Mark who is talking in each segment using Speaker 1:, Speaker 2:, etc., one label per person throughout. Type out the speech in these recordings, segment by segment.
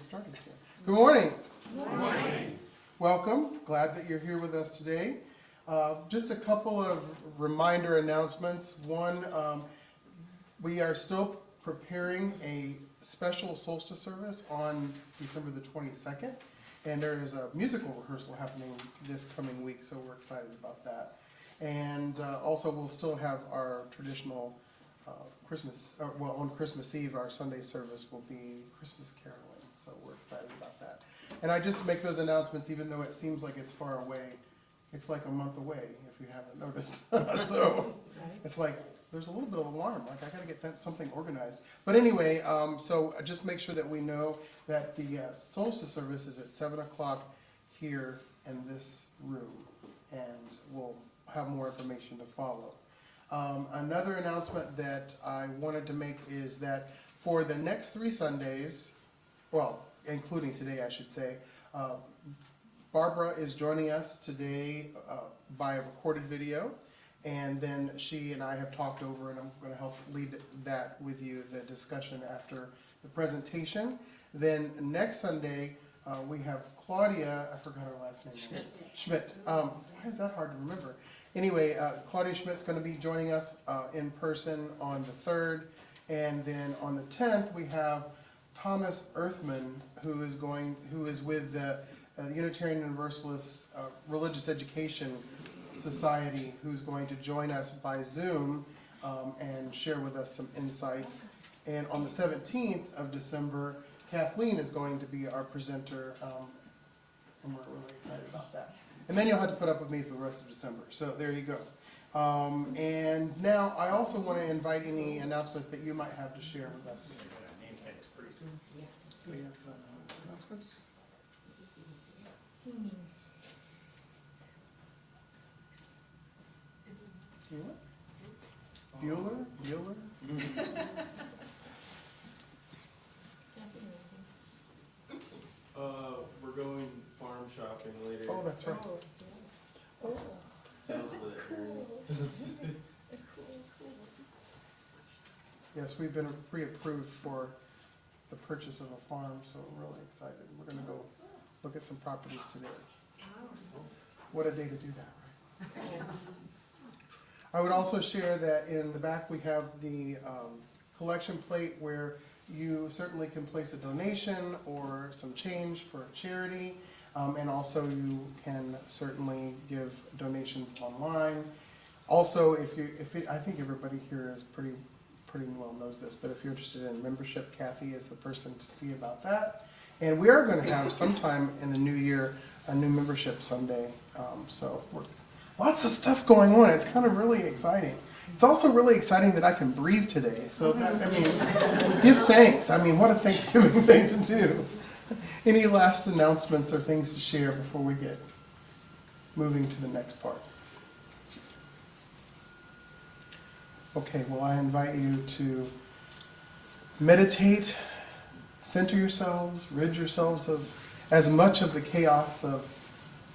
Speaker 1: get started here. Good morning. Good morning. Welcome. Glad that you're here with us today. Just a couple of reminder announcements. One, we are still preparing a special solstice service on December the 22nd, and there is a musical rehearsal happening this coming week, so we're excited about that. And also we'll still have our traditional Christmas, on Christmas Eve, our Sunday service will be Christmas caroling, so we're excited about that. And I just make those announcements even though it seems like it's far away. It's like a month away, if you haven't noticed. So it's like, there's a little bit of alarm, like I gotta get something organized. But anyway, so just make sure that we know that the solstice service is at 7 o'clock here in this room, and we'll have more information to follow. Another announcement that I wanted to make is that for the next 3 Sundays, well, including today, I should say, Barbara is joining us today by a recorded video, and then she and I have talked over, and I'm going to help lead that with you, the discussion after the presentation. Then next Sunday, we have Claudia, I forgot her last name. Schmidt. Why is that hard to remember? Anyway, Claudia Schmidt's going to be joining us in person on the 3rd, and then on the 10th we have Thomas Earthman, who is with the Unitarian Universalist Religious Education Society, who's going to join us by Zoom and share with us some insights. And on the 17th of December, Kathleen is going to be our presenter, and we're really excited about that. And then you'll have to put up with me for the rest of December. So there you go. And now I also want to invite any announcements that you might have to share with us. Do we have announcements? Bueller?
Speaker 2: We're going farm shopping later.
Speaker 1: Oh, that's right. Yes, we've been pre-approved for the purchase of a farm, so we're really excited. We're going to go look at some properties today. What a day to do that, right? I would also share that in the back we have the collection plate where you certainly can place a donation or some change for a charity, and also you can certainly give donations online. Also, I think everybody here is pretty well knows this, but if you're interested in membership, Kathy is the person to see about that. And we are going to have sometime in the new year a new membership Sunday, so lots of stuff going on. It's kind of really exciting. It's also really exciting that I can breathe today. So that, I mean, give thanks. I mean, what a Thanksgiving thing to do. Any last announcements or things to share before we get moving to the next part? Okay, well, I invite you to meditate, center yourselves, rid yourselves of as much of the chaos of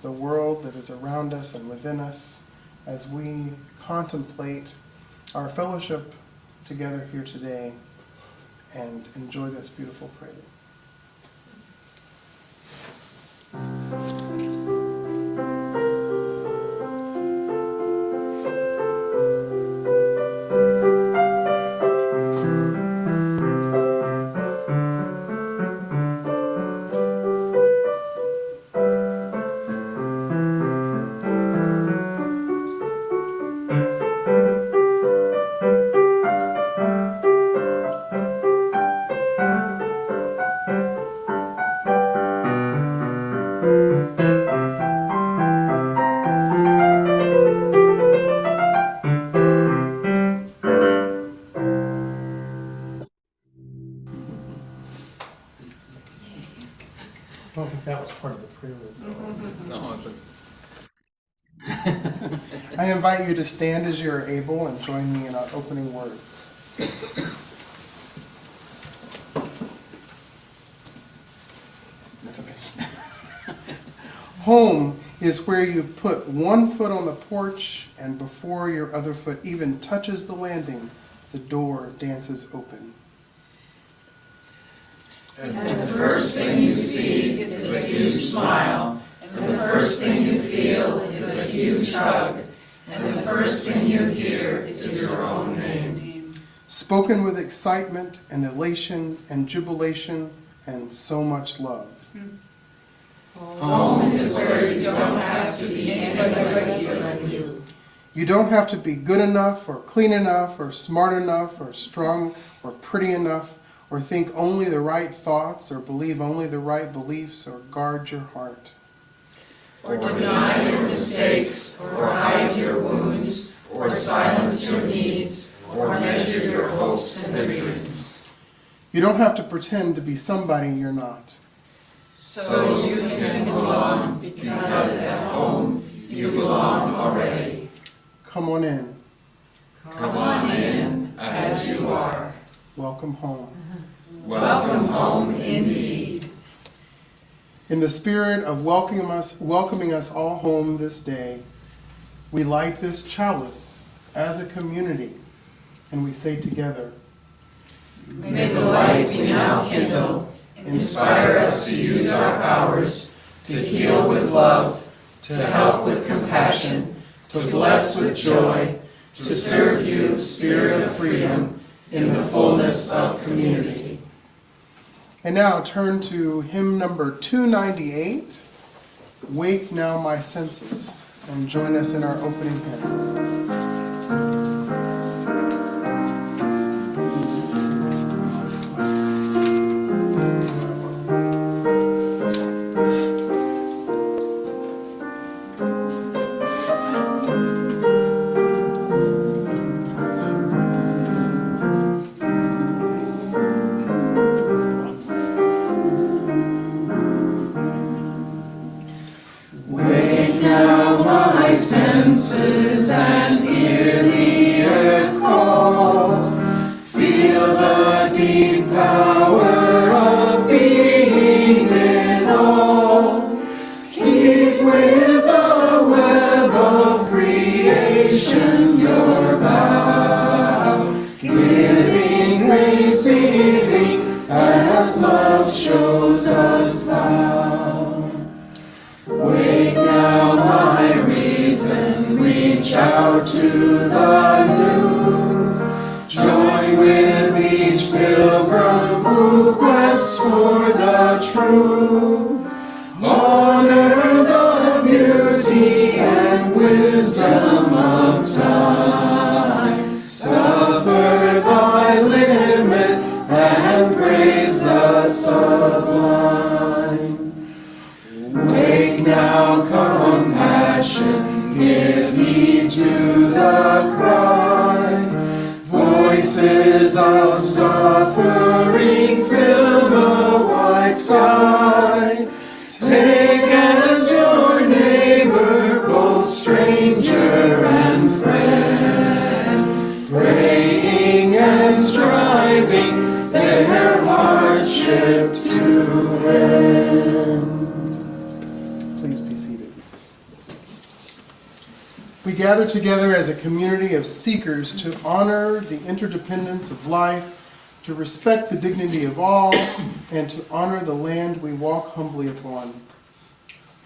Speaker 1: the world that is around us and within us as we contemplate our fellowship together here today and enjoy this beautiful prelude. I don't think that was part of the prelude, though.
Speaker 3: No,
Speaker 1: I invite you to stand as you're able and join me in our opening words. That's okay. Home is where you put one foot on the porch, and before your other foot even touches the landing, the door dances open.
Speaker 3: And the first thing you see is a huge smile. And the first thing you feel is a huge hug. And the first thing you hear is your own name.
Speaker 1: Spoken with excitement and elation and jubilation and so much love.
Speaker 3: Home is where you don't have to be anybody but you.
Speaker 1: You don't have to be good enough or clean enough or smart enough or strong or pretty enough or think only the right thoughts or believe only the right beliefs or guard your heart.
Speaker 3: Or deny your mistakes, or hide your wounds, or silence your needs, or measure your hopes and dreams.
Speaker 1: You don't have to pretend to be somebody you're not.
Speaker 3: So you can belong, because at home you belong already.
Speaker 1: Come on in.
Speaker 3: Come on in as you are.
Speaker 1: Welcome home.
Speaker 3: Welcome home indeed.
Speaker 1: In the spirit of welcoming us all home this day, we light this chalice as a community, and we say together,
Speaker 3: May the light we now kindle inspire us to use our powers to heal with love, to help with compassion, to bless with joy, to serve you, Spirit of freedom, in the fullness of community.
Speaker 1: And now turn to hymn number 298, Wake Now My Senses, and join us in our opening hymn.
Speaker 3: Wake now my senses and hear the earth call. Feel the deep power of being in all. Keep with the web of creation your vow. Giving, receiving, as love shows us how. Wake now my reason, reach out to the new. Join with each pilgrim who quests for the true. Honor the beauty and wisdom of time. Suffer thy limit and praise the sublime. Wake now compassion, give heed to the cry. Voices of suffering fill the wide sky. Take as your neighbor both stranger and friend, praying and striving their hardship to end.
Speaker 1: Please be seated. We gather together as a community of seekers to honor the interdependence of life, to respect the dignity of all, and to honor the land we walk humbly upon.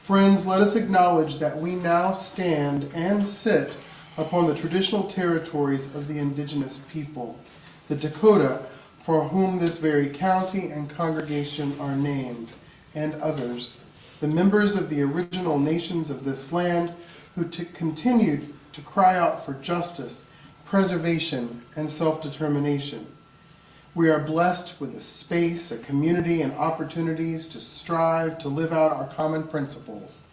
Speaker 1: Friends, let us acknowledge that we now stand and sit upon the traditional territories of the indigenous people, the Dakota, for whom this very county and congregation are named, and others, the members of the original nations of this land who continued to cry out for justice, preservation, and self-determination. We are blessed with a space, a community, and opportunities to strive to live out our common principles,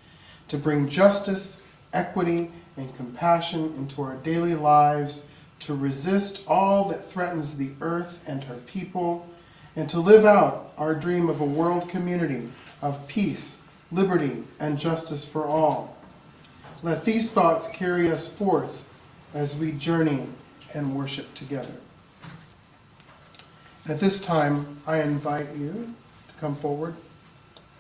Speaker 1: to bring justice, equity, and compassion into our daily lives, to resist all that threatens the earth and her people, and to live out our dream of a world community of peace, liberty, and justice for all. Let these thoughts carry us forth as we journey and worship together. At this time, I invite you to come forward,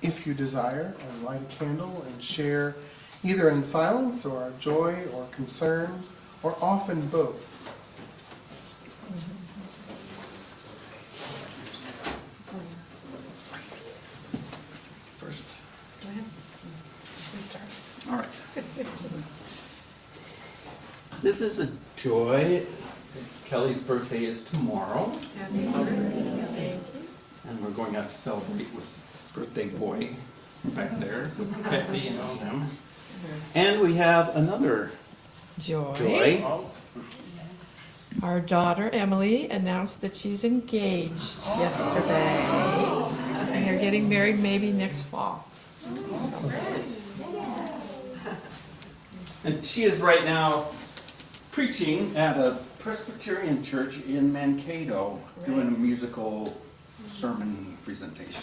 Speaker 1: if you desire, and light a candle and share either in silence or joy or concern, or often both.
Speaker 4: this is a joy. Kelly's birthday is tomorrow.
Speaker 3: Happy birthday. Thank you.
Speaker 4: And we're going out to celebrate with birthday boy back there, with Peppy and all them. And we have another joy.
Speaker 3: Our daughter Emily announced that she's engaged yesterday. And they're getting married maybe next fall.
Speaker 4: And she is right now preaching at a Presbyterian church in Mankato, doing a musical sermon presentation.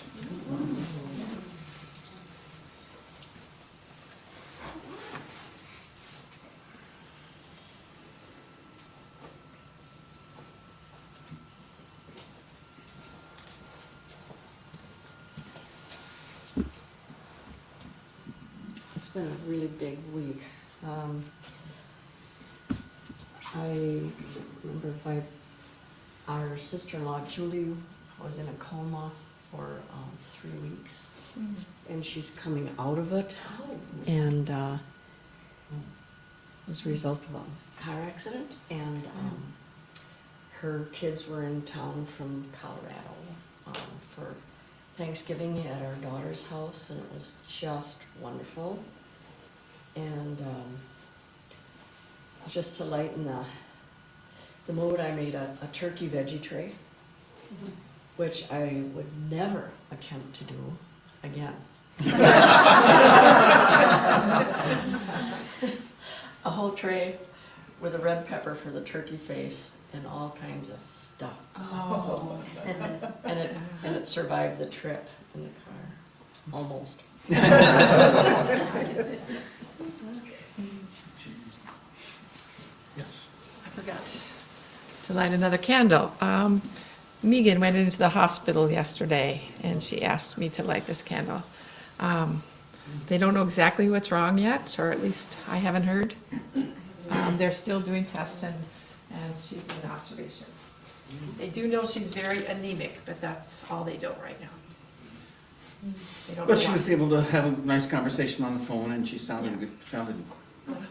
Speaker 5: It's been a really big week. I can't remember if our sister-in-law Julie was in a coma for 3 weeks, and she's coming out of it, and was a result of a car accident, and her kids were in town from Colorado for Thanksgiving at our daughter's house, and it was just wonderful. And just to lighten the mood, I made a turkey veggie tray, which I would never attempt to do again. A whole tray with a red pepper for the turkey face and all kinds of stuff.
Speaker 3: Oh.
Speaker 5: And it survived the trip in the car, almost.
Speaker 4: Yes.
Speaker 3: I forgot to light another candle. Megan went into the hospital yesterday, and she asked me to light this candle. They don't know exactly what's wrong yet, or at least I haven't heard. They're still doing tests, and she's in observation. They do know she's very anemic, but that's all they know right now. They don't know
Speaker 4: But she
Speaker 3: why.
Speaker 4: was able to have a nice conversation on the phone, and she sounded good.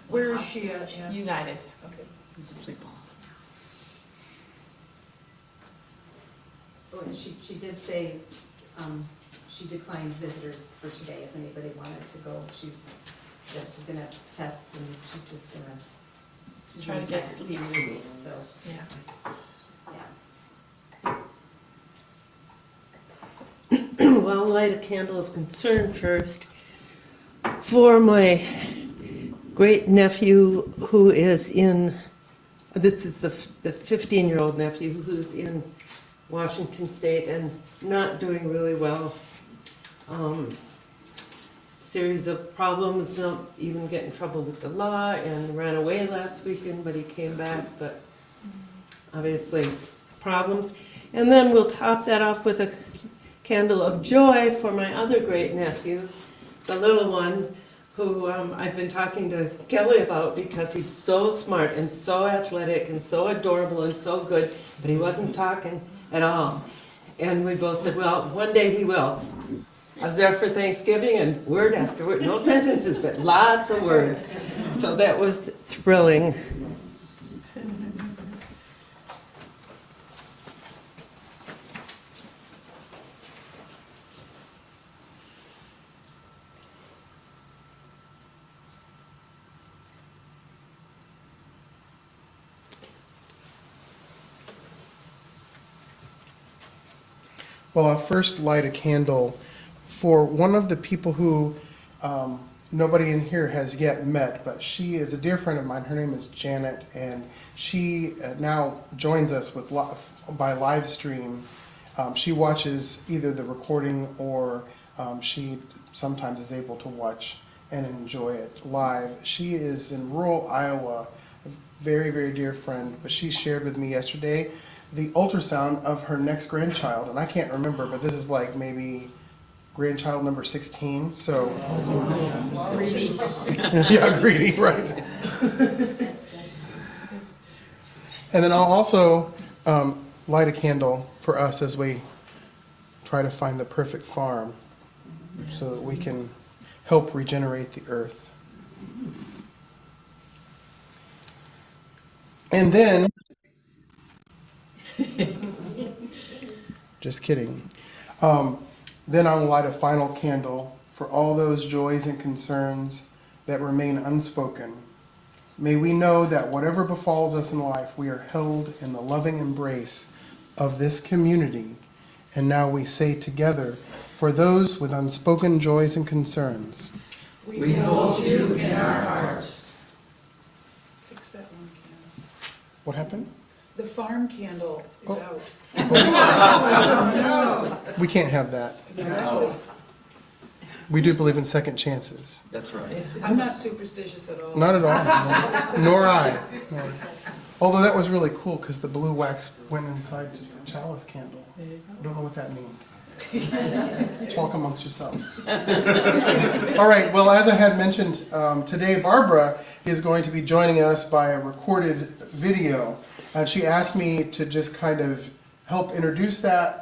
Speaker 6: Where is she at? Yeah.
Speaker 3: United.
Speaker 6: Okay.
Speaker 4: St. Paul.
Speaker 7: Oh, and she did say, she declined visitors for today, if anybody wanted to go. She's gonna have tests and she's just gonna. she's
Speaker 3: Try to
Speaker 7: gonna
Speaker 3: get
Speaker 7: text
Speaker 3: sleep.
Speaker 7: me, So,
Speaker 3: Yeah.
Speaker 7: yeah.
Speaker 8: Well, light a candle of concern first for my great nephew who is in, this is the 15-year-old nephew who's in Washington State and not doing really well. Series of problems, even get in trouble with the law, and ran away last weekend, but he came back, but obviously problems. And then we'll top that off with a candle of joy for my other great nephew, the little one, who I've been talking to Kelly about because he's so smart and so athletic and so adorable and so good, but he wasn't talking at all. And we both said, well, one day he will. I was there for Thanksgiving, and word after word, no sentences, but lots of words. So that was thrilling.
Speaker 1: Well, I'll first light a candle for one of the people who nobody in here has yet met, but she is a dear friend of mine. Her name is Janet, and she now joins us with by live stream. She watches either the recording or she sometimes is able to watch and enjoy it live. She is in rural Iowa, a very, very dear friend, but she shared with me yesterday the ultrasound of her next grandchild, and I can't remember, but this is like maybe grandchild number 16, so.
Speaker 3: Greedy.
Speaker 1: Yeah, greedy, right. And then I'll also light a candle for us as we try to find the perfect farm so that we can help regenerate the earth. And then, just kidding. Then I will light a final candle for all those joys and concerns that remain unspoken. May we know that whatever befalls us in life, we are held in the loving embrace of this community. And now we say together, for those with unspoken joys and concerns.
Speaker 3: We hold you in our hearts.
Speaker 6: Fix that one candle.
Speaker 1: What happened?
Speaker 6: The farm candle is
Speaker 1: Oh.
Speaker 6: out.
Speaker 1: We can't have that.
Speaker 6: Exactly.
Speaker 1: We do believe in second chances.
Speaker 4: That's right.
Speaker 6: I'm not superstitious at all.
Speaker 1: Not at all. No. Nor I. No. Although that was really cool because the blue wax went inside the chalice candle. I don't know what that means. Talk amongst yourselves. All right, well, as I had mentioned, today Barbara is going to be joining us by a recorded video. And she asked me to just kind of help introduce that.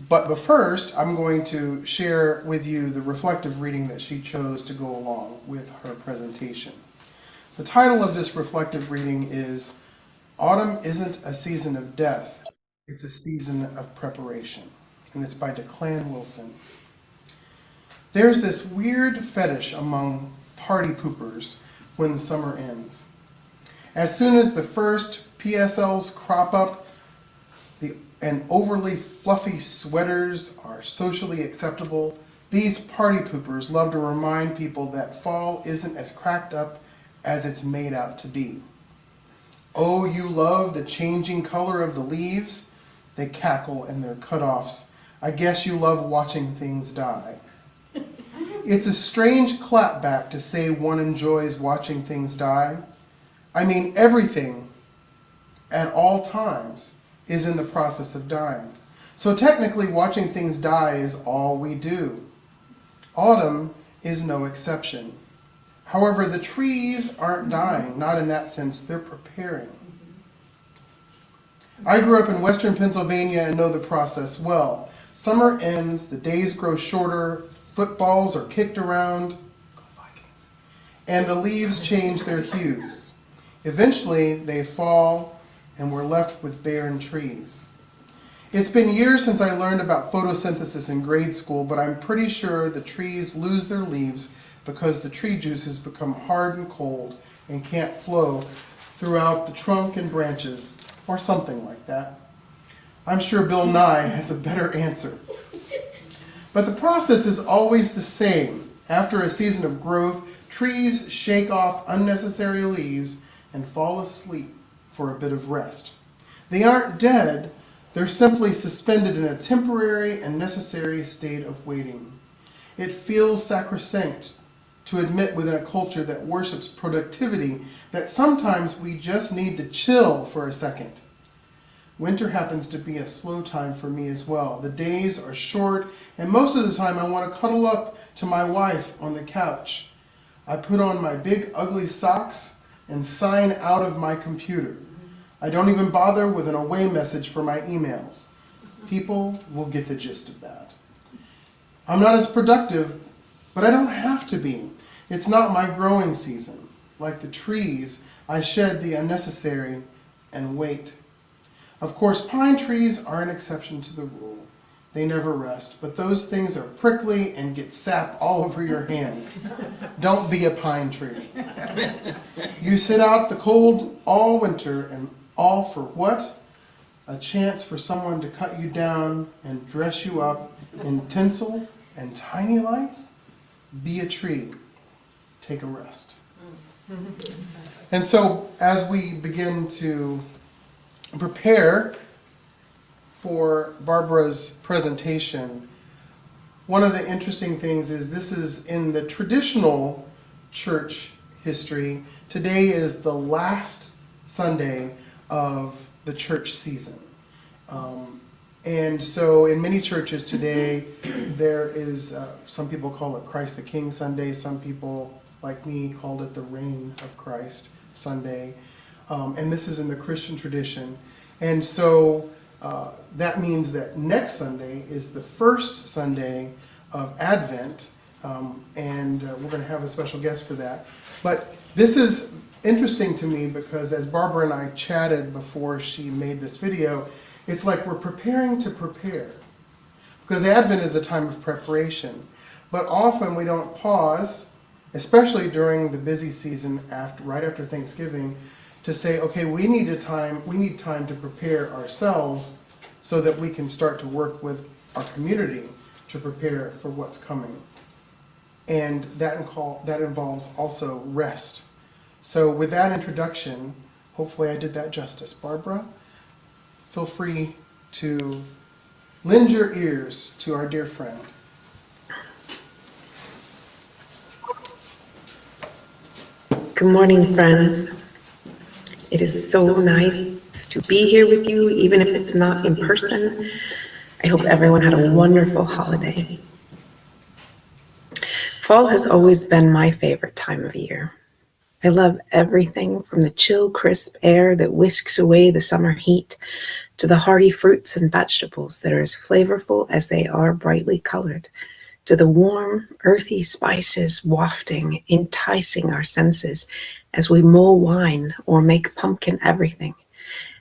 Speaker 1: But first, I'm going to share with you the reflective reading that she chose to go along with her presentation. The title of this reflective reading is Autumn Isn't a Season of Death, It's a Season of Preparation. And it's by Declan Wilson. There's this weird fetish among party poopers when summer ends. As soon as the first PSLs crop up, and overly fluffy sweaters are socially acceptable, these party poopers love to remind people that fall isn't as cracked up as it's made out to be. Oh, you love the changing color of the leaves? They cackle in their cutoffs. I guess you love watching things die. It's a strange clapback to say one enjoys watching things die. I mean, everything at all times is in the process of dying. So technically, watching things die is all we do. Autumn is no exception. However, the trees aren't dying, not in that sense, they're preparing. I grew up in western Pennsylvania and know the process well. Summer ends, the days grow shorter, footballs are kicked around, go Vikings, and the leaves change their hues. Eventually, they fall, and we're left with barren trees. It's been years since I learned about photosynthesis in grade school, but I'm pretty sure the trees lose their leaves because the tree juices become hard and cold and can't flow throughout the trunk and branches, or something like that. I'm sure Bill Nye has a better answer. But the process is always the same. After a season of growth, trees shake off unnecessary leaves and fall asleep for a bit of rest. They aren't dead, they're simply suspended in a temporary and necessary state of waiting. It feels sacrosanct to admit within a culture that worships productivity that sometimes we just need to chill for a second. Winter happens to be a slow time for me as well. The days are short, and most of the time I want to cuddle up to my wife on the couch. I put on my big ugly socks and sign out of my computer. I don't even bother with an away message for my emails. People will get the gist of that. I'm not as productive, but I don't have to be. It's not my growing season. Like the trees, I shed the unnecessary and wait. Of course, pine trees are an exception to the rule. They never rest, but those things are prickly and get sap all over your hands. Don't be a pine tree. You sit out the cold all winter, and all for what? A chance for someone to cut you down and dress you up in tinsel and tiny lights? Be a tree. Take a rest. And so, as we begin to prepare for Barbara's presentation, one of the interesting things is this is in the traditional church history. Today is the last Sunday of the church season. And so in many churches today, there is, some people call it Christ the King Sunday. Some people, like me, called it the Reign of Christ Sunday. And this is in the Christian tradition. And so that means that next Sunday is the first Sunday of Advent. And we're going to have a special guest for that. But this is interesting to me because as Barbara and I chatted before she made this video, it's like we're preparing to prepare. Because Advent is a time of preparation. But often we don't pause, especially during the busy season right after Thanksgiving, to say, okay, we need time to prepare ourselves so that we can start to work with our community to prepare for what's coming. And that involves also rest. So with that introduction, hopefully I did that justice. Barbara, feel free to lend your ears to our dear friend.
Speaker 9: Good morning, friends. It is so nice to be here with you, even if it's not in person. I hope everyone had a wonderful holiday. Fall has always been my favorite time of year. I love everything from the chill, crisp air that whisks away the summer heat to the hearty fruits and vegetables that are as flavorful as they are brightly colored, to the warm, earthy spices wafting, enticing our senses as we mull wine or make pumpkin everything,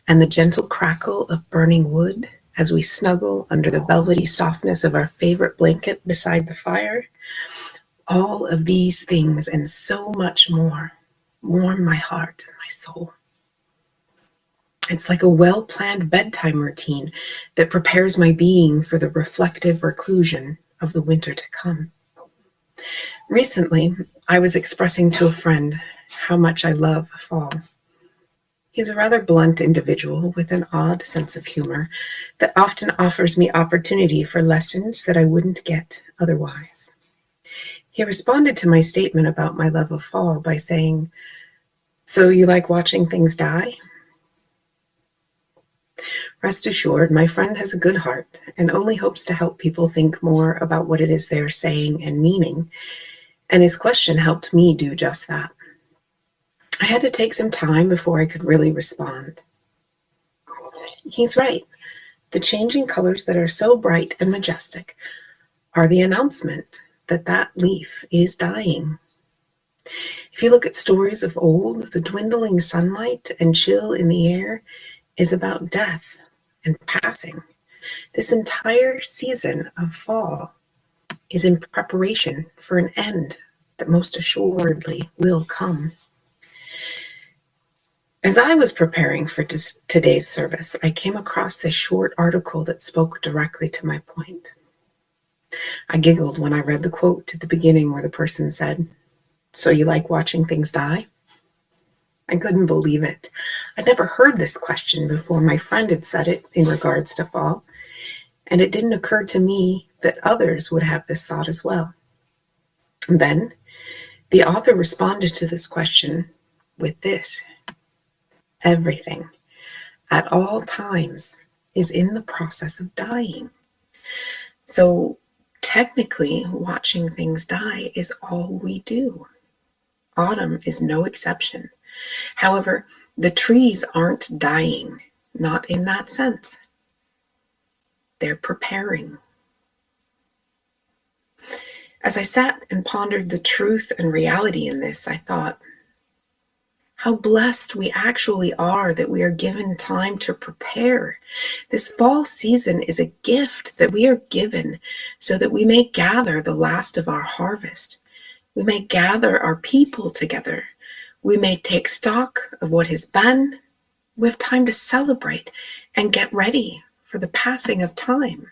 Speaker 9: and the gentle crackle of burning wood as we snuggle under the velvety softness of our favorite blanket beside the fire. All of these things and so much more warm my heart and my soul. It's like a well-planned bedtime routine that prepares my being for the reflective reclusion of the winter to come. Recently, I was expressing to a friend how much I love fall. He's a rather blunt individual with an odd sense of humor that often offers me opportunity for lessons that I wouldn't get otherwise. He responded to my statement about my love of fall by saying, "So you like watching things die?" Rest assured, my friend has a good heart and only hopes to help people think more about what it is they are saying and meaning, and his question helped me do just that. I had to take some time before I could really respond. He's right. The changing colors that are so bright and majestic are the announcement that that leaf is dying. If you look at stories of old, the dwindling sunlight and chill in the air is about death and passing. This entire season of fall is in preparation for an end that most assuredly will come. As I was preparing for today's service, I came across this short article that spoke directly to my point. I giggled when I read the quote at the beginning where the person said, "So you like watching things die?" I couldn't believe it. I'd never heard this question before my friend had said it in regards to fall, and it didn't occur to me that others would have this thought as well. And then the author responded to this question with this: everything, at all times, is in the process of dying. So technically, watching things die is all we do. Autumn is no exception. However, the trees aren't dying, not in that sense. They're preparing. As I sat and pondered the truth and reality in this, I thought, how blessed we actually are that we are given time to prepare. This fall season is a gift that we are given so that we may gather the last of our harvest. We may gather our people together. We may take stock of what has been. We have time to celebrate and get ready for the passing of time.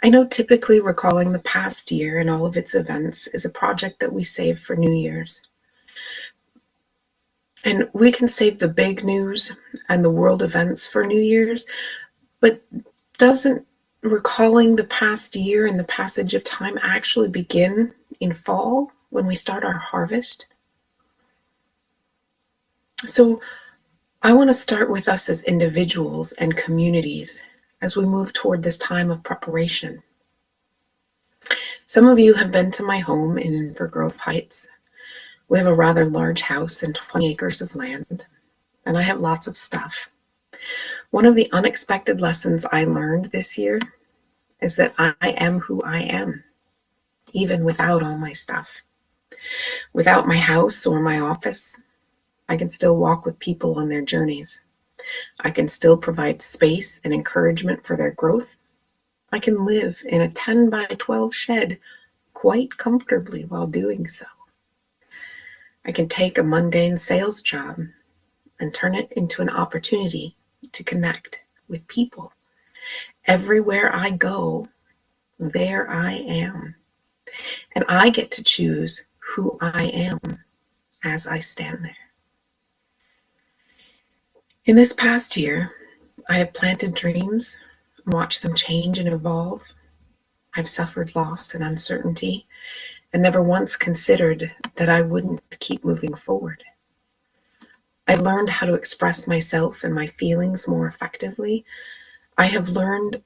Speaker 9: I know typically recalling the past year and all of its events is a project that we save for New Year's. And we can save the big news and the world events for New Year's, but doesn't recalling the past year and the passage of time actually begin in fall when we start our harvest? So I want to start with us as individuals and communities as we move toward this time of preparation. Some of you have been to my home in Invergrove Heights. We have a rather large house and 20 acres of land, and I have lots of stuff. One of the unexpected lessons I learned this year is that I am who I am, even without all my stuff. Without my house or my office, I can still walk with people on their journeys. I can still provide space and encouragement for their growth. I can live in a 10 by 12 shed quite comfortably while doing so. I can take a mundane sales job and turn it into an opportunity to connect with people. Everywhere I go, there I am. And I get to choose who I am as I stand there. In this past year, I have planted dreams and watched them change and evolve. I've suffered loss and uncertainty and never once considered that I wouldn't keep moving forward. I learned how to express myself and my feelings more effectively. I have learned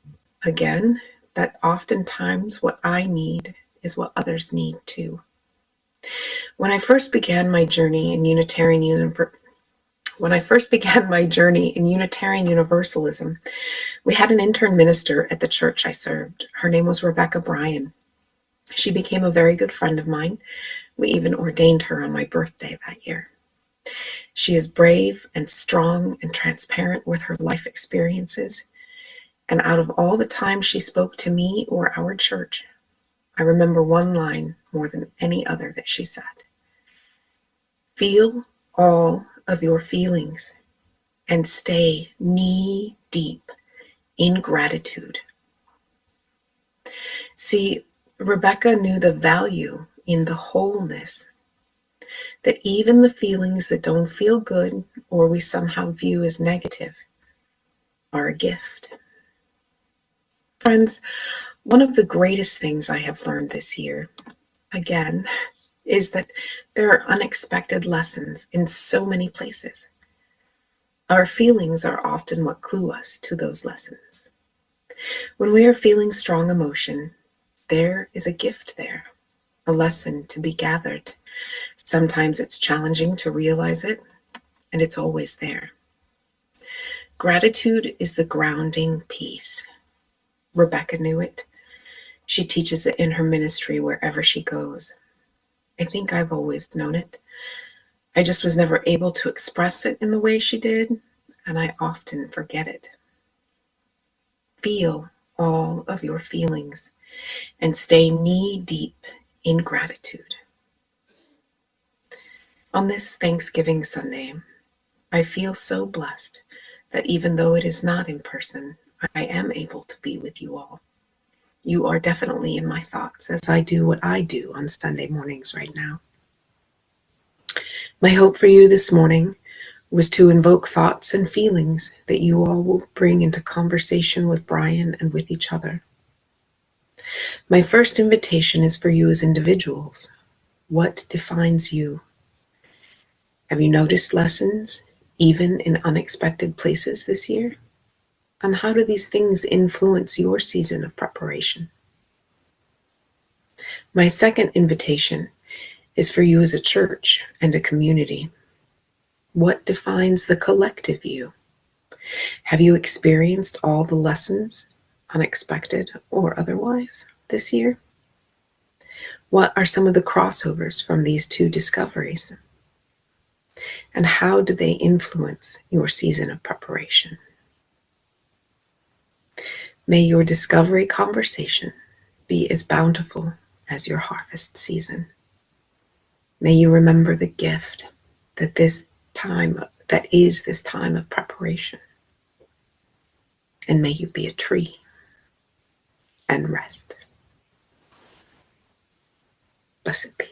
Speaker 9: again that oftentimes what I need is what others need too. When I first began my journey in Unitarian Universalism, we had an intern minister at the church I served. Her name was Rebecca Bryan. She became a very good friend of mine. We even ordained her on my birthday that year. She is brave and strong and transparent with her life experiences. And out of all the time she spoke to me or our church, I remember one line more than any other that she said. Feel all of your feelings and stay knee deep in gratitude. See, Rebecca knew the value in the wholeness, that even the feelings that don't feel good or we somehow view as negative are a gift. Friends, one of the greatest things I have learned this year, again, is that there are unexpected lessons in so many places. Our feelings are often what clue us to those lessons. When we are feeling strong emotion, there is a gift there, a lesson to be gathered. Sometimes it's challenging to realize it, and it's always there. Gratitude is the grounding piece. Rebecca knew it. She teaches it in her ministry wherever she goes. I think I've always known it. I just was never able to express it in the way she did, and I often forget it. Feel all of your feelings and stay knee deep in gratitude. On this Thanksgiving Sunday, I feel so blessed that even though it is not in person, I am able to be with you all. You are definitely in my thoughts as I do what I do on Sunday mornings right now. My hope for you this morning was to invoke thoughts and feelings that you all will bring into conversation with Brian and with each other. My first invitation is for you as individuals. What defines you? Have you noticed lessons, even in unexpected places this year? And how do these things influence your season of preparation? My second invitation is for you as a church and a community. What defines the collective you? Have you experienced all the lessons, unexpected or otherwise, this year? What are some of the crossovers from these two discoveries? And how do they influence your season of preparation? May your discovery conversation be as bountiful as your harvest season. May you remember the gift that is this time of preparation. And may you be a tree and rest. Blessed be.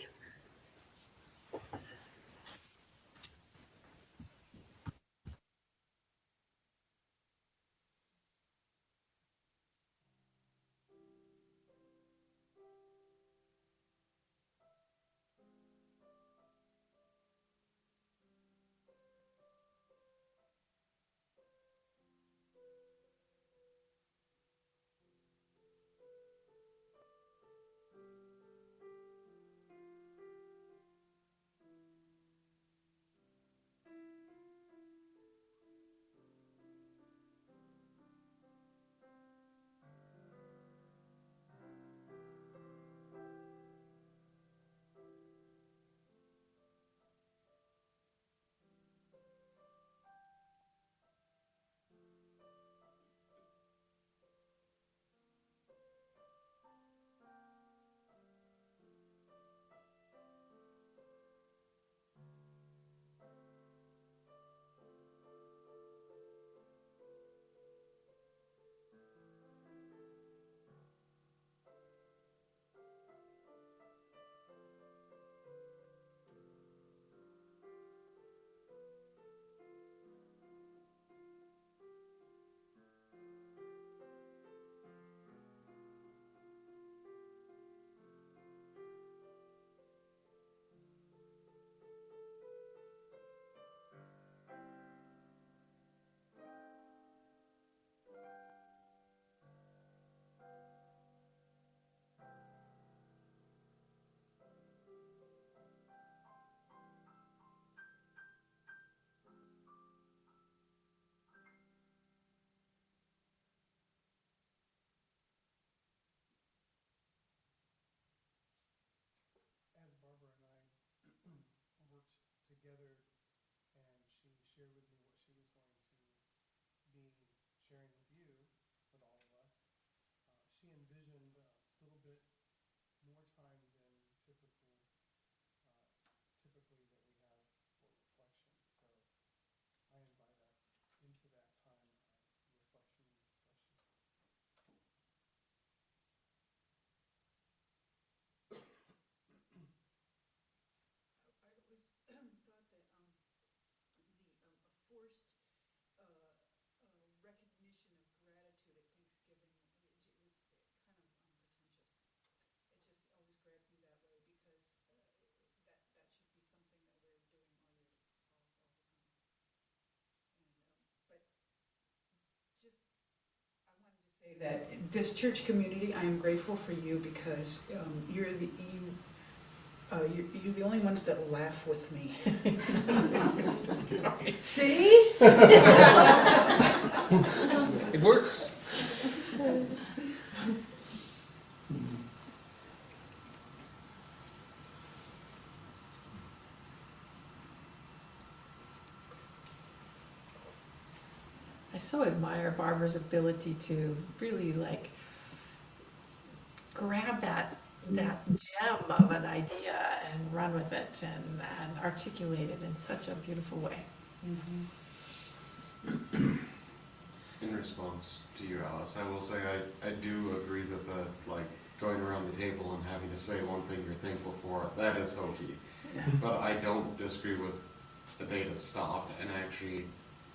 Speaker 6: That this church community, I am grateful for you because you're the only ones that laugh with me. See?
Speaker 4: It works.
Speaker 3: I so admire Barbara's ability to really like grab that gem of an idea and run with it and articulate it in such a beautiful way.
Speaker 10: In response to you, Alice, I will say I do agree that the going around the table and having to say one thing you're thankful for, that is hokey. But I don't disagree with the day to stop and actually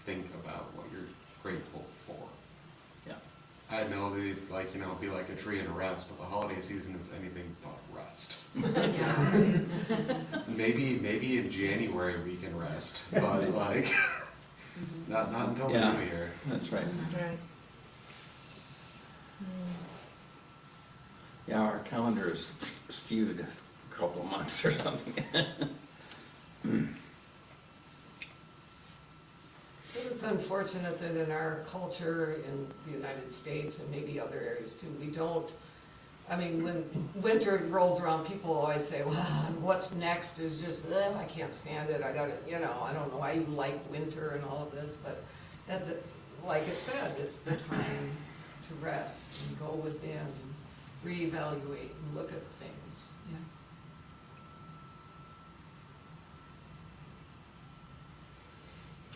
Speaker 10: think about what you're grateful for.
Speaker 4: Yeah.
Speaker 10: I know they be like a tree in a rest, but the holiday season is anything but rest. Maybe in January we can rest, but not until the
Speaker 4: Yeah.
Speaker 10: new year.
Speaker 4: That's right.
Speaker 3: Right.
Speaker 4: Yeah, our calendar is skewed a couple of months or something.
Speaker 11: It's unfortunate that in our culture in the United States and maybe other areas too, we don't, I mean, when winter rolls around, people always say, well, what's next is just, I can't stand it, I gotta, I don't know why you like winter and all of this, but like it said, it's the time to rest and go within, reevaluate and look at things, yeah.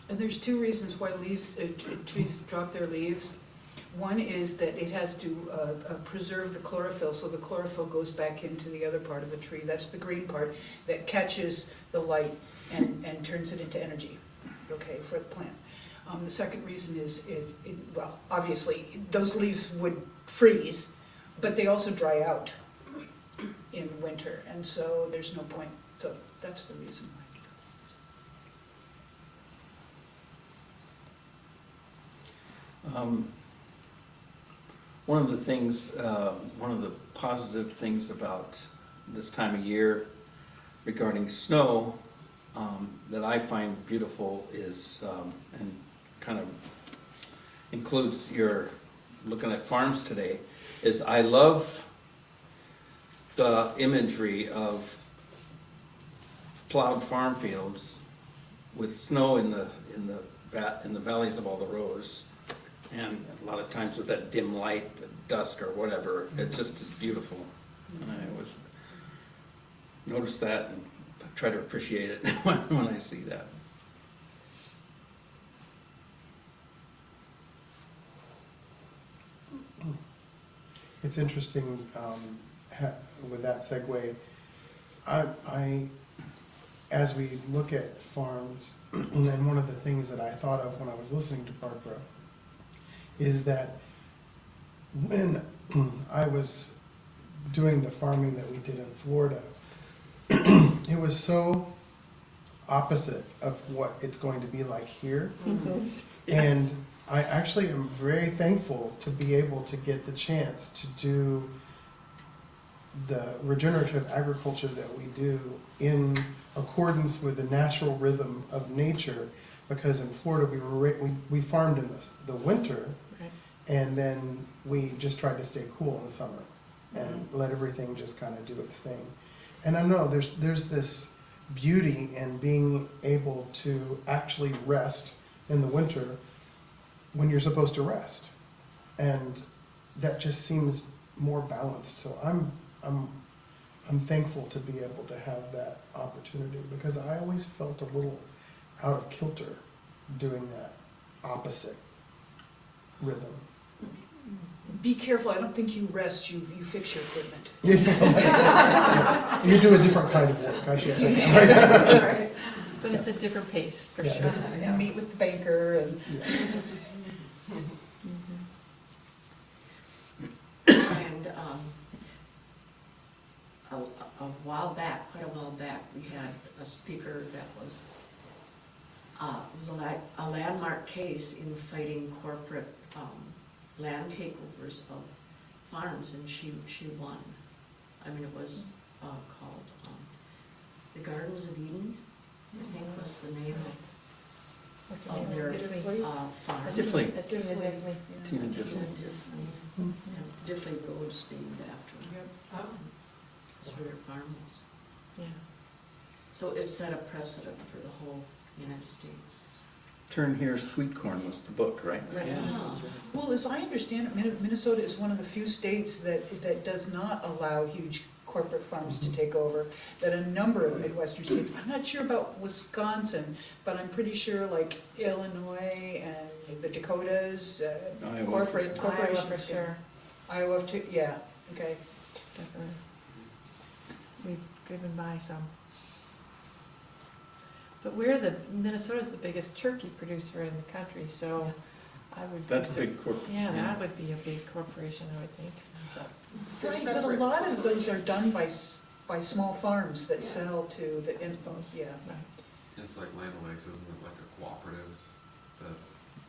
Speaker 6: And there's two reasons why trees drop their leaves. One is that it has to preserve the chlorophyll, so the chlorophyll goes back into the other part of the tree. That's the green part that catches the light and turns it into energy, okay, for the plant. The second reason is, well, obviously, those leaves would freeze, but they also dry out in winter, and so there's no point. So that's the reason why.
Speaker 4: One of the things, one of the positive things about this time of year regarding snow that I find beautiful is, and kind of includes your looking at farms today, is I love the imagery of plowed farm fields with snow in the valleys of all the rows. And a lot of times with that dim light, dusk or whatever, it just is beautiful. And I always notice that and try to appreciate it when I see that.
Speaker 1: It's interesting with that segue. As we look at farms, and one of the things that I thought of when I was listening to Barbara is that when I was doing the farming that we did in Florida, it was so opposite of what it's going to be like here. And I actually am very thankful to be able to get the chance to do the regenerative agriculture that we do in accordance with the natural rhythm of nature, because in Florida we farmed in the winter,
Speaker 3: Right.
Speaker 1: and then we just tried to stay cool in the summer and let everything just kind of do its thing. And I know there's this beauty in being able to actually rest in the winter when you're supposed to rest, and that just seems more balanced. So I'm thankful to be able to have that opportunity, because I always felt a little out of kilter doing that opposite rhythm.
Speaker 6: Be careful, I don't think you rest, you fix your equipment.
Speaker 1: You do a different kind of work, I should say that, right?
Speaker 3: But it's a different pace, for
Speaker 1: Yeah,
Speaker 3: sure.
Speaker 1: different.
Speaker 6: And meet with the banker and.
Speaker 5: And a while back, quite a while back, we had a speaker that was, it was a landmark case in fighting corporate land takeovers of farms, and she won. I mean, it was called the Gardens of Eden, I think was the name of their farm.
Speaker 4: Diffley.
Speaker 5: Tina
Speaker 4: Diffley.
Speaker 5: Diffley. And Diffley Road's named after her. That's where their farm was.
Speaker 3: Yeah.
Speaker 5: So it set a precedent for the whole United States.
Speaker 4: Turn Here, Sweet Corn was the book, right?
Speaker 5: Yeah.
Speaker 6: Well, as I understand it, Minnesota is one of the few states that does not allow huge corporate farms to take over, that a number of Midwestern states, I'm not sure about Wisconsin, but I'm pretty sure like Illinois and the Dakotas,
Speaker 4: Iowa.
Speaker 6: corporations.
Speaker 3: Iowa for sure,
Speaker 6: Iowa too, yeah, okay.
Speaker 3: definitely. We've driven by some. But Minnesota's the biggest turkey producer in the country, so I would.
Speaker 4: That's a big corp.
Speaker 3: Yeah, that would be a big corporation, I would think. But
Speaker 6: Right, but a lot of those are done by small farms that sell to the, yeah.
Speaker 3: right.
Speaker 10: It's like Land O'Lakes, isn't it like a cooperative? That,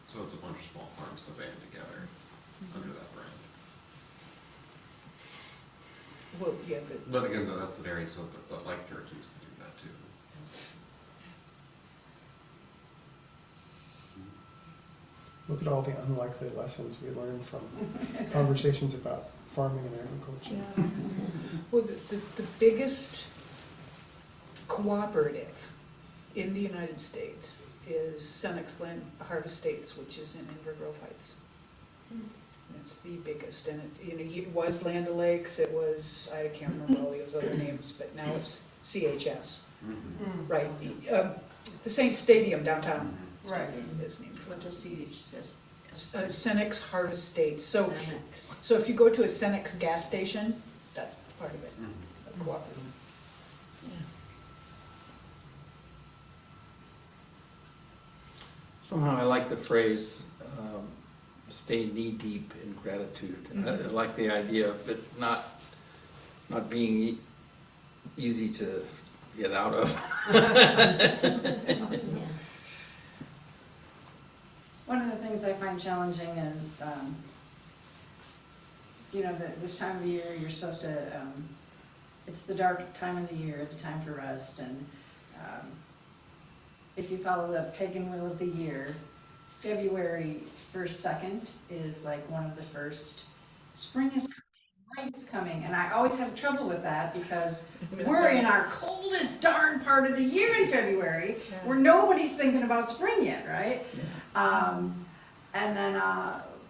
Speaker 10: so it's a bunch of small farms that band together under that brand.
Speaker 6: Well, yeah,
Speaker 10: But again, that's an area, so but like turkeys can do that too.
Speaker 1: Look at all the unlikely lessons we learn from conversations about farming and agriculture.
Speaker 3: Yeah.
Speaker 6: well, the biggest cooperative in the United States is Senex Land Harvest Estates, which is in Inver Grove Heights. And it's the biggest, and it was Land O'Lakes, it was, I can't remember all those other names, but now it's CHS, right? The Saint Stadium downtown.
Speaker 11: Right.
Speaker 6: Is named for
Speaker 5: What does CH says?
Speaker 6: Senex Harvest Estates. So,
Speaker 5: Senex.
Speaker 6: so if you go to a Senex gas station, that's part of it, a cooperative.
Speaker 4: Somehow I like the phrase, stay knee-deep in gratitude. I like the idea of it not being easy to get out of.
Speaker 12: One of the things I find challenging is, this time of year, you're supposed to, it's the dark time of the year, the time for rest, and if you follow the pagan wheel of the year, February 1st, 2nd is like one of the first. Spring is coming, light is coming, and I always have trouble with that because we're in our coldest darn part of the year in February, where nobody's thinking about spring yet, right? And then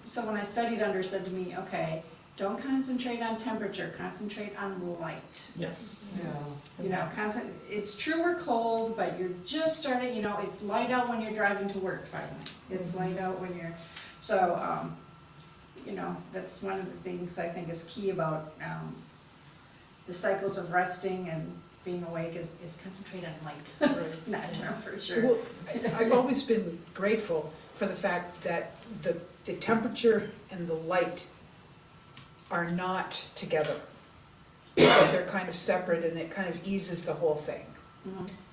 Speaker 12: someone I studied under said to me, okay, don't concentrate on temperature, concentrate on light.
Speaker 4: Yes.
Speaker 12: It's true we're cold, but you're just starting, it's light out when you're driving to work finally. It's light out when you're, so, that's one of the things I think is key about the cycles of resting and being awake is concentrate on light, not temperature.
Speaker 6: Well, I've always been grateful for the fact that the temperature and the light are not together. That they're kind of separate, and it kind of eases the whole thing.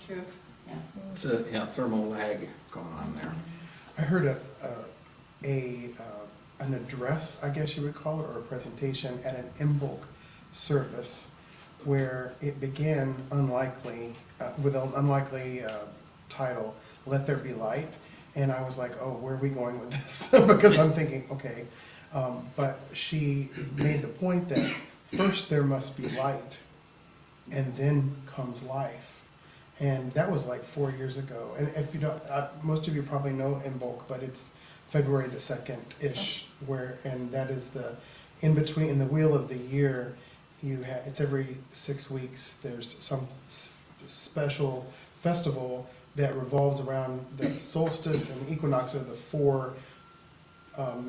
Speaker 12: True, yeah.
Speaker 4: It's a thermal lag going on there.
Speaker 1: I heard an address, I guess you would call it, or a presentation at an Imbolc service where it began with an unlikely title, Let There Be Light. And I was like, oh, where are we going with this? Because I'm thinking, okay. But she made the point that first there must be light, and then comes life. And that was like 4 years ago. And if you don't, most of you probably know Imbolc, but it's February the 2nd-ish, and that is the in between, in the wheel of the year. It's every 6 weeks. There's some special festival that revolves around the solstice and equinox are the four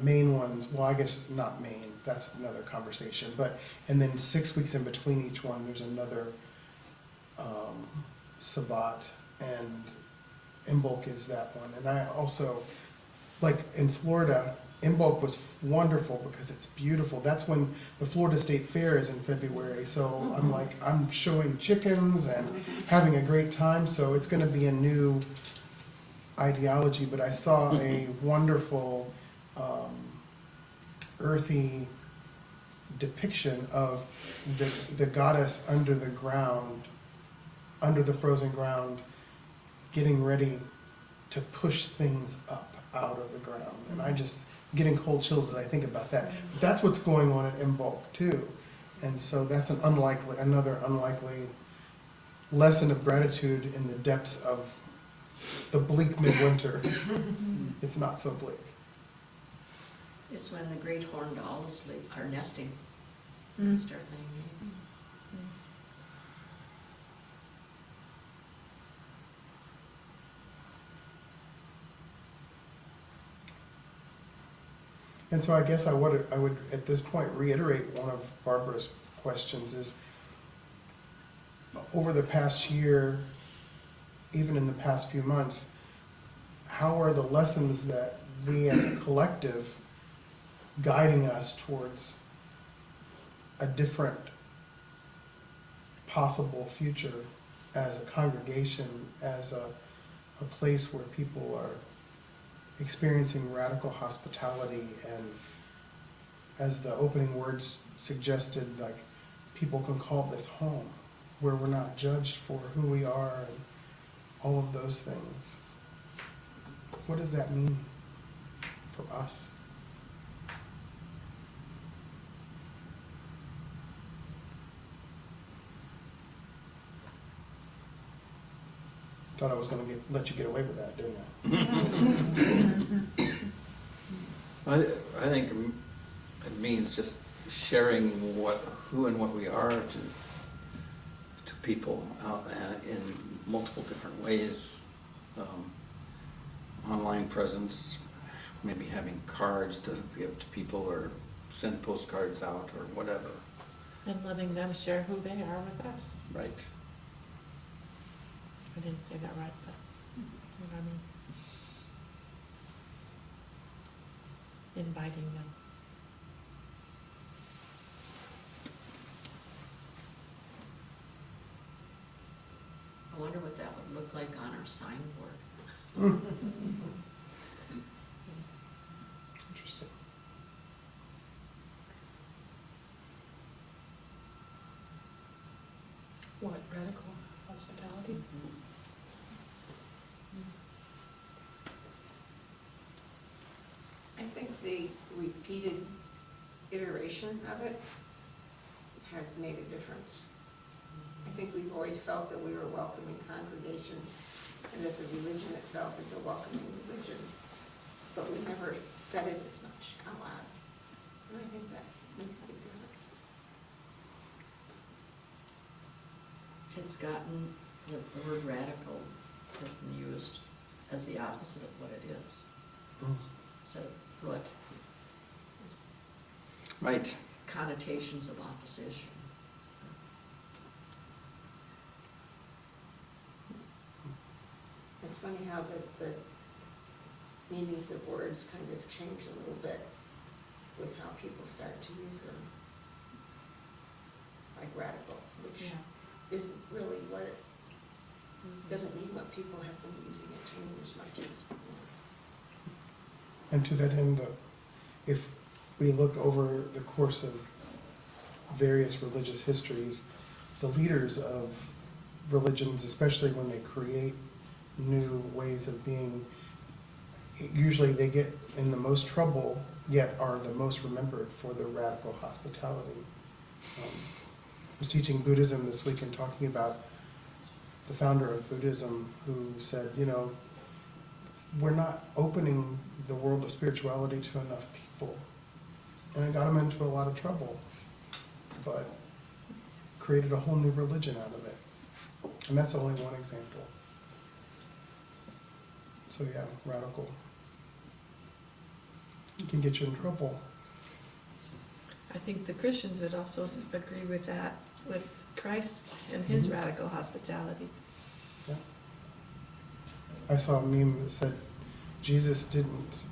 Speaker 1: main ones. Well, I guess not main, that's another conversation. And then 6 weeks in between each one, there's another Sabbat, and Imbolc is that one. And I also, like in Florida, Imbolc was wonderful because it's beautiful. That's when the Florida State Fair is in February. So I'm showing chickens and having a great time. So it's going to be a new ideology. But I saw a wonderful earthy depiction of the goddess under the ground, under the frozen ground, getting ready to push things up out of the ground. And I just, getting cold chills as I think about that. That's what's going on at Imbolc too. And so that's another unlikely lesson of gratitude in the depths of the bleak midwinter. It's not so bleak.
Speaker 5: It's when the great horned owls are nesting,
Speaker 6: Mm.
Speaker 5: start laying eggs.
Speaker 1: And so I guess I would at this point reiterate one of Barbara's questions is, over the past year, even in the past few months, how are the lessons that we as a collective guiding us towards a different possible future as a congregation, as a place where people are experiencing radical hospitality, and as the opening words suggested, like, people can call this home, where we're not judged for who we are and all of those things. What does that mean for us? Thought I was going to let you get away with that, didn't I?
Speaker 4: I think it means just sharing who and what we are to people out in multiple different ways. Online presence, maybe having cards to give to people or send postcards out or whatever.
Speaker 8: And letting them share who they are with us.
Speaker 4: Right.
Speaker 8: I didn't say that right, but you know what I mean? Inviting them.
Speaker 5: I wonder what that would look like on our signboard.
Speaker 1: Interesting.
Speaker 6: What, radical hospitality?
Speaker 13: I think the repeated iteration of it has made a difference. I think we've always felt that we were a welcoming congregation and that the religion itself is a welcoming religion, but we never said it as much out loud. And I think that makes a big difference.
Speaker 5: It's gotten, the word radical has been used as the opposite of what it is. So what
Speaker 4: Right.
Speaker 5: connotations of opposition.
Speaker 13: It's funny how the meanings of words kind of change a little bit with how people start to use them. Like radical, which isn't really what it, doesn't mean what people have been using it to mean as much as.
Speaker 1: And to that end, if we look over the course of various religious histories, the leaders of religions, especially when they create new ways of being, usually they get in the most trouble, yet are the most remembered for their radical hospitality. I was teaching Buddhism this week and talking about the founder of Buddhism who said, you know, we're not opening the world of spirituality to enough people. And it got him into a lot of trouble, but created a whole new religion out of it. And that's only one example. So yeah, radical. It can get you in trouble.
Speaker 8: I think the Christians would also agree with that, with Christ and his
Speaker 1: Mhm.
Speaker 8: radical hospitality.
Speaker 1: Yeah. I saw a meme that said Jesus didn't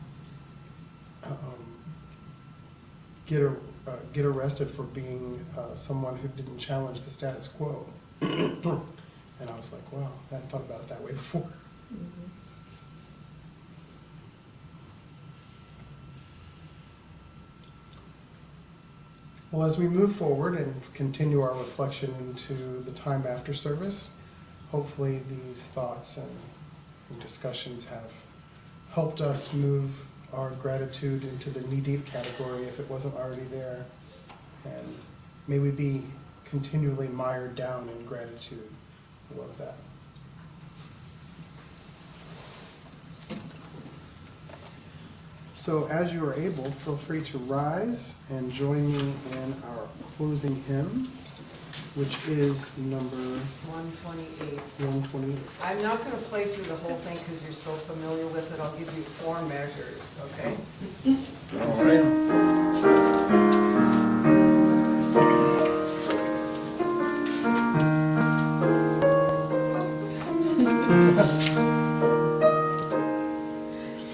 Speaker 1: get arrested for being someone who didn't challenge the status quo. And I was like, wow, I hadn't thought about it that way before.
Speaker 8: Mhm.
Speaker 1: Well, as we move forward and continue our reflection into the time after service, hopefully these thoughts and discussions have helped us move our gratitude into the knee-deep category if it wasn't already there. And may we be continually mired down in gratitude. I love that. So as you are able, feel free to rise and join me in our closing hymn, which is number
Speaker 11: 128.
Speaker 1: 128.
Speaker 11: I'm not gonna play through the whole thing because you're so familiar with it. I'll give you 4 measures, okay?
Speaker 4: All right.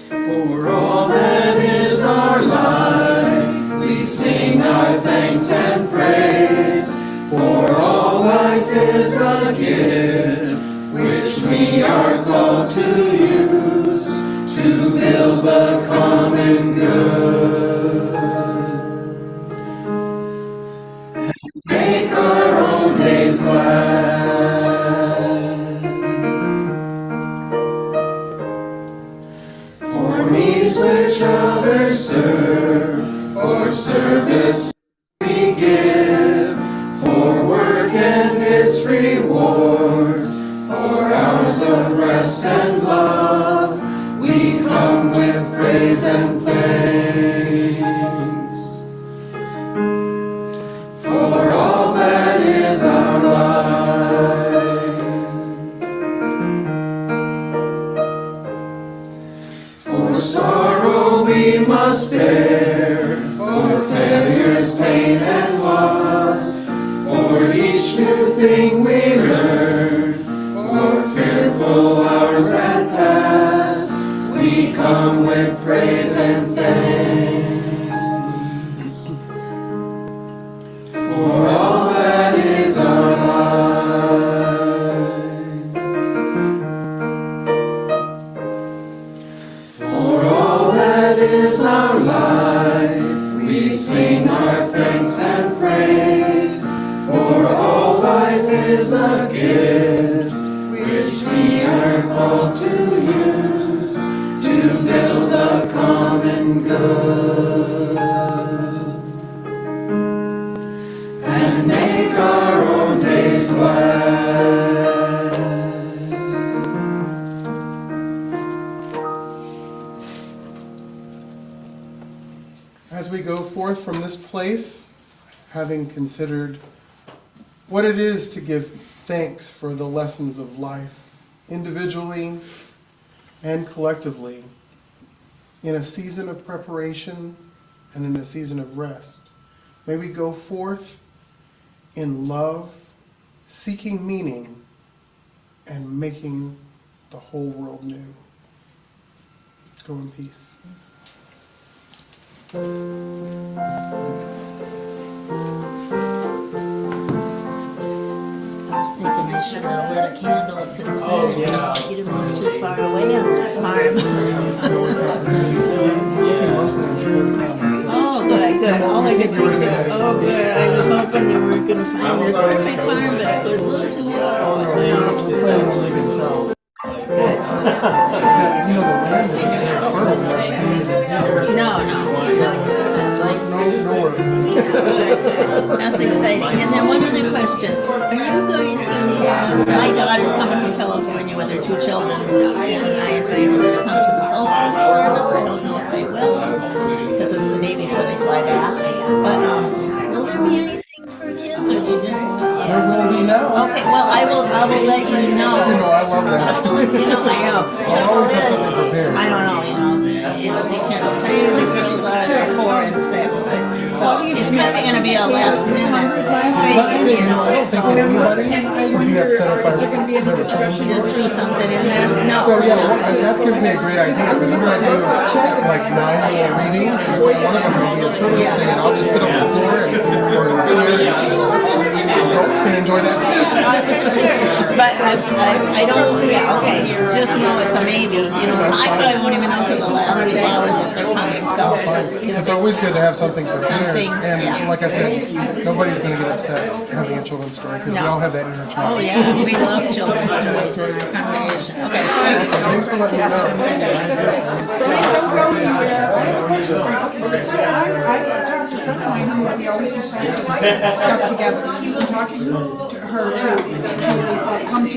Speaker 4: For all that is our life, we sing our thanks and praise. For all life is a gift, which we are called to use, to build the common good. And make our own days glad. For needs which others serve, for service we give, for work and its rewards, for hours of rest and love, we come with praise and thanks. For all that is our life, for sorrow we must bear, for failures, pain, and loss, for each new thing we learn, for fearful hours that pass, we come with praise and thanks. For all that is our life, for all that is our life, we sing our thanks and praise. For all life is a gift, which we are called to use, to build the common good. And make our own days glad.
Speaker 1: As we go forth from this place, having considered what it is to give thanks for the lessons of life, individually and collectively, in a season of preparation and in a season of rest, may we go forth in love, seeking meaning, and making the whole world new. Go in peace.
Speaker 14: I was thinking I should have lit a candle of concern. You didn't move too far away on that farm. Oh, good. All I could think of, oh, good. I was hoping you weren't going to find this perfect farm, but it was a little too far away. That's exciting. And then one other question. Are you going to, my daughter's coming from California with her 2 children, and I invited her to come to the solstice service. I don't know if they will, because it's the day before they fly back. But will there be anything for kids, or do you just...
Speaker 1: There will be now.
Speaker 14: Okay, well, I will let you know.
Speaker 1: You know, I love that.
Speaker 14: I know.
Speaker 1: I'll always have something prepared.
Speaker 14: I don't know, it'll depend on how many the girls are, they're 4 and 6. So it's kind of going to be a last minute
Speaker 1: That's okay. I don't think anybody would be upset if I never changed it.
Speaker 14: just threw something in there. No.
Speaker 1: So yeah, that gives me a great idea, because we're going to do like 9 little readings, and so one of them will be a children's thing, and I'll just sit on the floor or in the chair. Adults can enjoy that too.
Speaker 14: Sure. But I don't, okay, just know it's a maybe, I probably won't even know till the last 2 hours of they're coming, so.
Speaker 1: That's fine. It's always good to have something for dinner.
Speaker 14: Something,
Speaker 1: And
Speaker 14: yeah.
Speaker 1: like I said, nobody's gonna get upset having a children's story, because we
Speaker 14: No.
Speaker 1: all have that inner child.
Speaker 14: Oh, yeah, we love children's stories in our congregation. Okay, thanks.
Speaker 1: Thanks for letting me know.
Speaker 6: I've talked to some of mine who we always do stuff together. Talking to her to come to